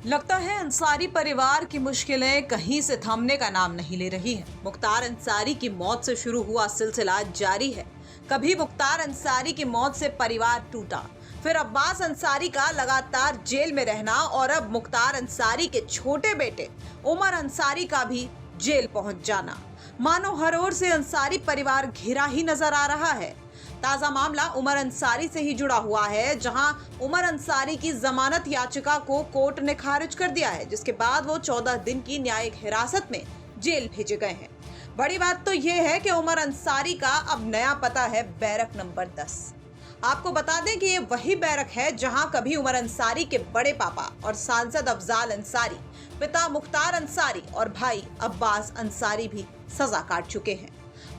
लगता है अंसारी परिवार की मुश्किलें कहीं से थमने का नाम नहीं ले रही हैं। मुख्तार अंसारी की मौत से शुरू हुआ सिलसिला जारी है। कभी मुख्तार अंसारी की मौत से परिवार टूटा, फिर अब्बास अंसारी का लगातार जेल में रहना और अब मुख्तार अंसारी के छोटे बेटे उमर अंसारी का भी जेल पहुंच जाना। मानो हर ओर से अंसारी परिवार घिरा ही नजर आ रहा है। ताजा मामला उमर अंसारी से ही जुड़ा हुआ है, जहां उमर अंसारी की जमानत याचिका को कोर्ट ने खारिज कर दिया है, जिसके बाद वो 14 दिन की न्यायिक हिरासत में जेल भेजे गए हैं। बड़ी बात तो यह है कि उमर अंसारी का अब नया पता है बैरक नंबर 10। आपको बता दें कि ये वही बैरक है जहां कभी उमर अंसारी के बड़े पापा और सांसद अफजाल अंसारी, पिता मुख्तार अंसारी और भाई अब्बास अंसारी भी सजा काट चुके हैं।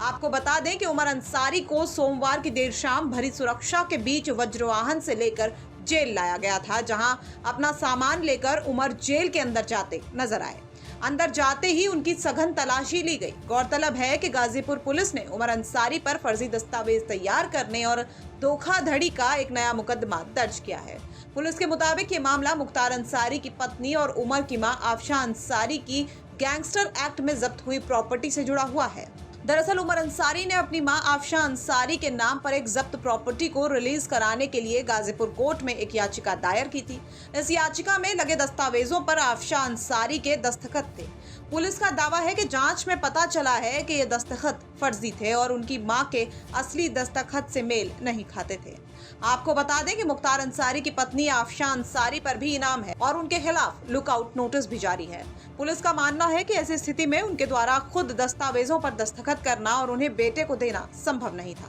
आपको बता दें कि उमर अंसारी को सोमवार की देर शाम भरी सुरक्षा के बीच वज्रवाहन से लेकर जेल लाया गया था, जहां अपना सामान लेकर उमर जेल के अंदर जाते नजर आए। अंदर जाते ही उनकी सघन तलाशी ली गई। गौरतलब है कि गाजीपुर पुलिस ने उमर अंसारी पर फर्जी दस्तावेज तैयार करने और धोखाधड़ी का एक नया मुकदमा दर्ज किया है। पुलिस के मुताबिक ये मामला मुख्तार अंसारी की पत्नी और उमर की मां आफशा अंसारी की गैंगस्टर एक्ट में जब्त हुई प्रॉपर्टी से जुड़ा हुआ है। दरअसल उमर अंसारी ने अपनी मां आफशा अंसारी के नाम पर एक जब्त प्रॉपर्टी को रिलीज कराने के लिए गाजीपुर कोर्ट में एक याचिका दायर की थी। इस याचिका में लगे दस्तावेजों पर आफशा अंसारी के दस्तखत थे। पुलिस का दावा है कि जांच में पता चला है कि ये दस्तखत फर्जी थे और उनकी मां के असली दस्तखत से मेल नहीं खाते थे। आपको बता दें कि मुख्तार अंसारी की पत्नी आफशा अंसारी पर भी इनाम है और उनके खिलाफ लुकआउट नोटिस भी जारी है। पुलिस का मानना है कि ऐसी स्थिति में उनके द्वारा खुद दस्तावेजों पर दस्तखत करना और उन्हें बेटे को देना संभव नहीं था।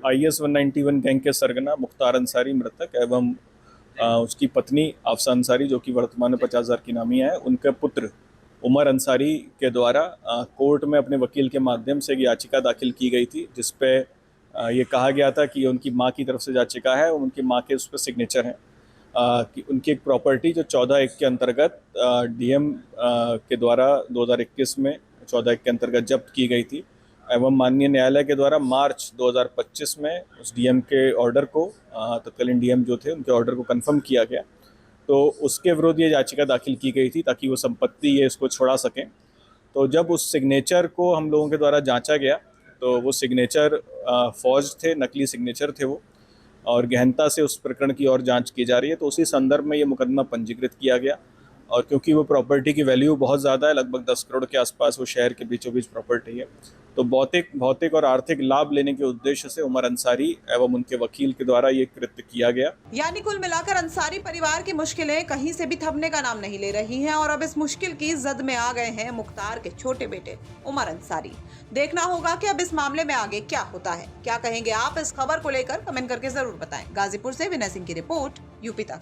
IS 191 गैंग के सरगना मुख्तार अंसारी मृतक एवं उसकी पत्नी आफशा अंसारी, जो कि वर्तमान में 50,000 की नामी है, उनके पुत्र उमर अंसारी के द्वारा कोर्ट में अपने वकील के माध्यम से एक याचिका दाखिल की गई थी, जिसपे ये कहा गया था कि उनकी मां की तरफ से याचिका है और उनकी मां के उस पर सिग्नेचर हैं कि उनकी एक प्रॉपर्टी जो 14(1) के अंतर्गत DM के द्वारा 2021 में 14(1) के अंतर्गत जब्त की गई थी एवं माननीय न्यायालय के द्वारा मार्च 2025 में उस DM के ऑर्डर को, तत्कालीन DM जो थे उनके ऑर्डर को कंफर्म किया गया। तो उसके विरुद्ध ये याचिका दाखिल की गई थी ताकि वो संपत्ति ये इसको छुड़ा सकें। तो जब उस सिग्नेचर को हम लोगों के द्वारा जांचा गया तो वो सिग्नेचर फॉर्ज थे, नकली सिग्नेचर थे वो, और गहनता से उस प्रकरण की और जांच की जा रही है। तो उसी संदर्भ में ये मुकदमा पंजीकृत किया गया और क्योंकि वो प्रॉपर्टी की वैल्यू बहुत ज़्यादा है, लगभग 10 करोड़ के आसपास वो शहर के बीचों बीच प्रॉपर्टी है, तो भौतिक और आर्थिक लाभ लेने के उद्देश्य से उमर अंसारी एवं उनके वकील के द्वारा ये कृत्य किया गया। यानी कुल मिलाकर अंसारी परिवार की मुश्किलें कहीं से भी थमने का नाम नहीं ले रही हैं और अब इस मुश्किल की जद में आ गए हैं मुख्तार के छोटे बेटे उमर अंसारी। देखना होगा कि अब इस मामले में आगे क्या होता है। क्या कहेंगे आप इस खबर को लेकर? कमेंट करके जरूर बताएं। गाजीपुर से विनय सिंह की रिपोर्ट, यूपी तक।